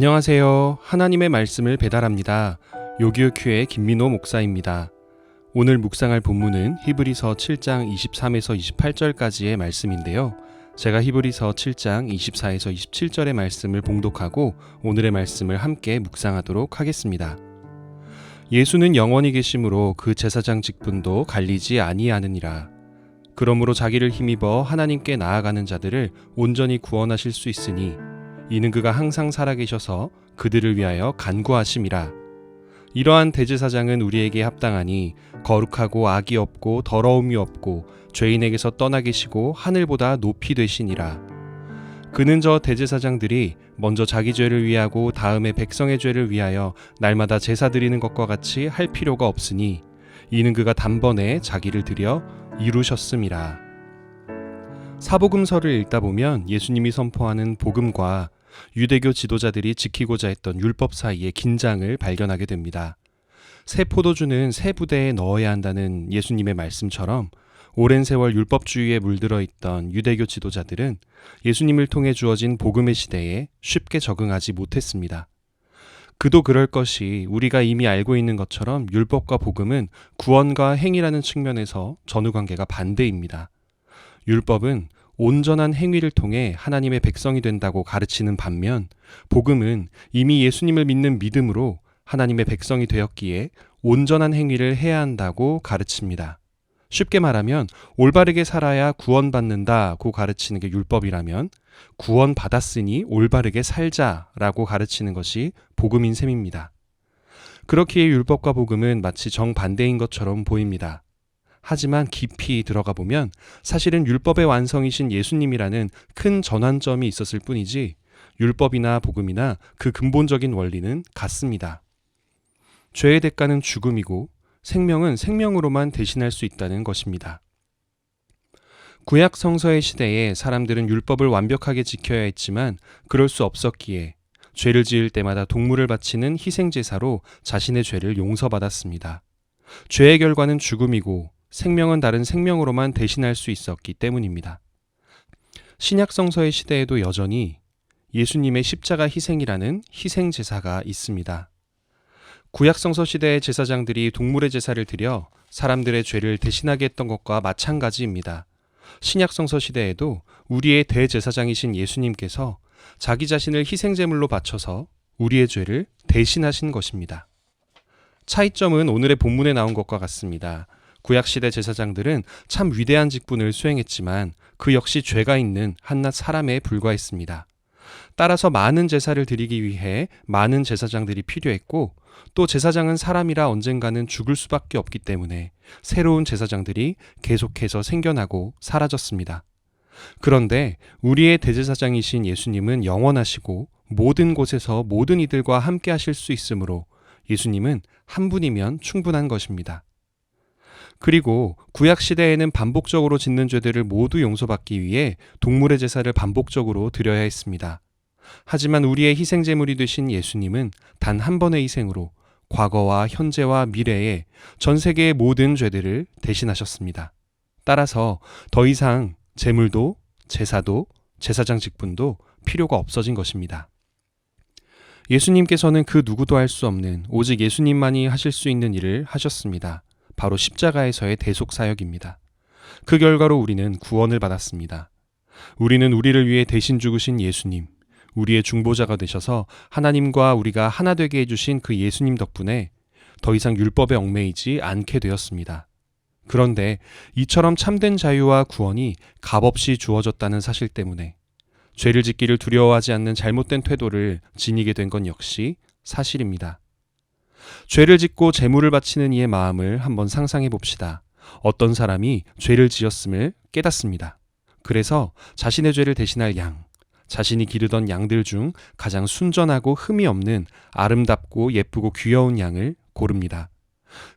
안녕하세요. 하나님의 말씀을 배달합니다. 요기요큐의 김민호 목사입니다. 오늘 묵상할 본문은 히브리서 7장 23에서 28절까지의 말씀인데요. 제가 히브리서 7장 24에서 27절의 말씀을 봉독하고 오늘의 말씀을 함께 묵상하도록 하겠습니다. 예수는 영원히 계심으로 그 제사장 직분도 갈리지 아니하느니라. 그러므로 자기를 힘입어 하나님께 나아가는 자들을 온전히 구원하실 수 있으니 이는 그가 항상 살아계셔서 그들을 위하여 간구하심이라. 이러한 대제사장은 우리에게 합당하니 거룩하고 악이 없고 더러움이 없고 죄인에게서 떠나 계시고 하늘보다 높이 되시니라. 그는 저 대제사장들이 먼저 자기 죄를 위하고 다음에 백성의 죄를 위하여 날마다 제사 드리는 것과 같이 할 필요가 없으니 이는 그가 단번에 자기를 드려 이루셨음이라. 사복음서를 읽다 보면 예수님이 선포하는 복음과 유대교 지도자들이 지키고자 했던 율법 사이의 긴장을 발견하게 됩니다. 새 포도주는 새 부대에 넣어야 한다는 예수님의 말씀처럼 오랜 세월 율법주의에 물들어 있던 유대교 지도자들은 예수님을 통해 주어진 복음의 시대에 쉽게 적응하지 못했습니다. 그도 그럴 것이 우리가 이미 알고 있는 것처럼 율법과 복음은 구원과 행위라는 측면에서 전후관계가 반대입니다. 율법은 온전한 행위를 통해 하나님의 백성이 된다고 가르치는 반면 복음은 이미 예수님을 믿는 믿음으로 하나님의 백성이 되었기에 온전한 행위를 해야 한다고 가르칩니다. 쉽게 말하면 올바르게 살아야 구원받는다고 가르치는 게 율법이라면 구원받았으니 올바르게 살자라고 가르치는 것이 복음인 셈입니다. 그렇기에 율법과 복음은 마치 정반대인 것처럼 보입니다. 하지만 깊이 들어가 보면 사실은 율법의 완성이신 예수님이라는 큰 전환점이 있었을 뿐이지 율법이나 복음이나 그 근본적인 원리는 같습니다. 죄의 대가는 죽음이고 생명은 생명으로만 대신할 수 있다는 것입니다. 구약 성서의 시대에 사람들은 율법을 완벽하게 지켜야 했지만 그럴 수 없었기에 죄를 지을 때마다 동물을 바치는 희생제사로 자신의 죄를 용서받았습니다. 죄의 결과는 죽음이고 생명은 다른 생명으로만 대신할 수 있었기 때문입니다. 신약 성서의 시대에도 여전히 예수님의 십자가 희생이라는 희생제사가 있습니다. 구약 성서 시대의 제사장들이 동물의 제사를 드려 사람들의 죄를 대신하게 했던 것과 마찬가지입니다. 신약 성서 시대에도 우리의 대제사장이신 예수님께서 자기 자신을 희생제물로 바쳐서 우리의 죄를 대신하신 것입니다. 차이점은 오늘의 본문에 나온 것과 같습니다. 구약시대 제사장들은 참 위대한 직분을 수행했지만 그 역시 죄가 있는 한낱 사람에 불과했습니다. 따라서 많은 제사를 드리기 위해 많은 제사장들이 필요했고 또 제사장은 사람이라 언젠가는 죽을 수밖에 없기 때문에 새로운 제사장들이 계속해서 생겨나고 사라졌습니다. 그런데 우리의 대제사장이신 예수님은 영원하시고 모든 곳에서 모든 이들과 함께 하실 수 있으므로 예수님은 한 분이면 충분한 것입니다. 그리고 구약시대에는 반복적으로 짓는 죄들을 모두 용서받기 위해 동물의 제사를 반복적으로 드려야 했습니다. 하지만 우리의 희생제물이 되신 예수님은 단 한 번의 희생으로 과거와 현재와 미래의 전 세계의 모든 죄들을 대신하셨습니다. 따라서 더 이상 제물도 제사도 제사장 직분도 필요가 없어진 것입니다. 예수님께서는 그 누구도 할 수 없는 오직 예수님만이 하실 수 있는 일을 하셨습니다. 바로 십자가에서의 대속사역입니다. 그 결과로 우리는 구원을 받았습니다. 우리는 우리를 위해 대신 죽으신 예수님, 우리의 중보자가 되셔서 하나님과 우리가 하나 되게 해주신 그 예수님 덕분에 더 이상 율법에 얽매이지 않게 되었습니다. 그런데 이처럼 참된 자유와 구원이 값없이 주어졌다는 사실 때문에 죄를 짓기를 두려워하지 않는 잘못된 태도를 지니게 된 건 역시 사실입니다. 죄를 짓고 제물을 바치는 이의 마음을 한번 상상해 봅시다. 어떤 사람이 죄를 지었음을 깨닫습니다. 그래서 자신의 죄를 대신할 양, 자신이 기르던 양들 중 가장 순전하고 흠이 없는 아름답고 예쁘고 귀여운 양을 고릅니다.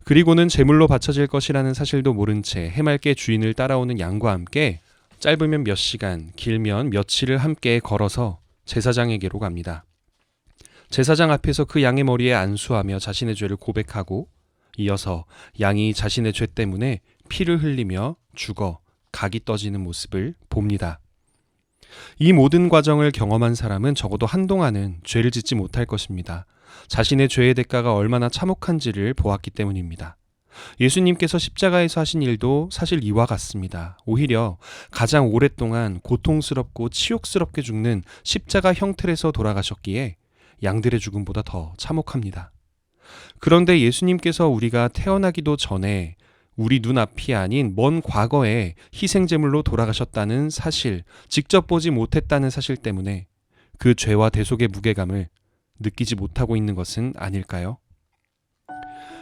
그리고는 제물로 바쳐질 것이라는 사실도 모른 채 해맑게 주인을 따라오는 양과 함께 짧으면 몇 시간, 길면 며칠을 함께 걸어서 제사장에게로 갑니다. 제사장 앞에서 그 양의 머리에 안수하며 자신의 죄를 고백하고 이어서 양이 자신의 죄 때문에 피를 흘리며 죽어 각이 떠지는 모습을 봅니다. 이 모든 과정을 경험한 사람은 적어도 한동안은 죄를 짓지 못할 것입니다. 자신의 죄의 대가가 얼마나 참혹한지를 보았기 때문입니다. 예수님께서 십자가에서 하신 일도 사실 이와 같습니다. 오히려 가장 오랫동안 고통스럽고 치욕스럽게 죽는 십자가 형틀에서 돌아가셨기에 양들의 죽음보다 더 참혹합니다. 그런데 예수님께서 우리가 태어나기도 전에 우리 눈앞이 아닌 먼 과거에 희생제물로 돌아가셨다는 사실, 직접 보지 못했다는 사실 때문에 그 죄와 대속의 무게감을 느끼지 못하고 있는 것은 아닐까요?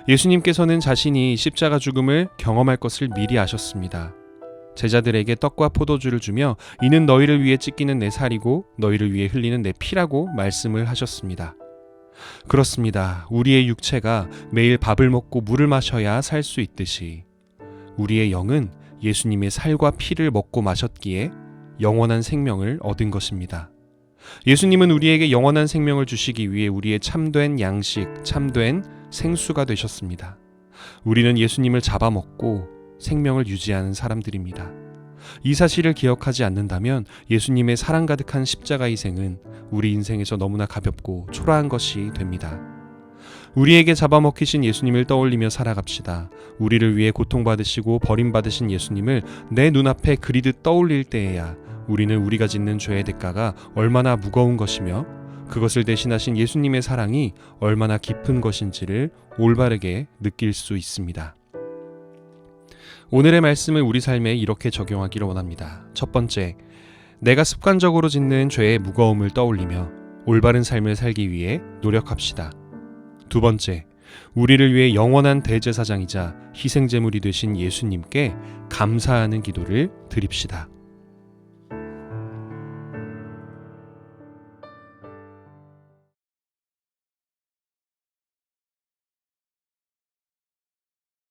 예수님께서는 자신이 십자가 죽음을 경험할 것을 미리 아셨습니다. 제자들에게 떡과 포도주를 주며 이는 너희를 위해 찢기는 내 살이고 너희를 위해 흘리는 내 피라고 말씀을 하셨습니다. 그렇습니다. 우리의 육체가 매일 밥을 먹고 물을 마셔야 살 수 있듯이 우리의 영은 예수님의 살과 피를 먹고 마셨기에 영원한 생명을 얻은 것입니다. 예수님은 우리에게 영원한 생명을 주시기 위해 우리의 참된 양식, 참된 생수가 되셨습니다. 우리는 예수님을 잡아먹고 생명을 유지하는 사람들입니다. 이 사실을 기억하지 않는다면 예수님의 사랑 가득한 십자가 희생은 우리 인생에서 너무나 가볍고 초라한 것이 됩니다. 우리에게 잡아먹히신 예수님을 떠올리며 살아갑시다. 우리를 위해 고통받으시고 버림받으신 예수님을 내 눈앞에 그리듯 떠올릴 때에야 우리는 우리가 짓는 죄의 대가가 얼마나 무거운 것이며 그것을 대신하신 예수님의 사랑이 얼마나 깊은 것인지를 올바르게 느낄 수 있습니다. 오늘의 말씀을 우리 삶에 이렇게 적용하기를 원합니다. 첫 번째, 내가 습관적으로 짓는 죄의 무거움을 떠올리며 올바른 삶을 살기 위해 노력합시다. 두 번째, 우리를 위해 영원한 대제사장이자 희생제물이 되신 예수님께 감사하는 기도를 드립시다.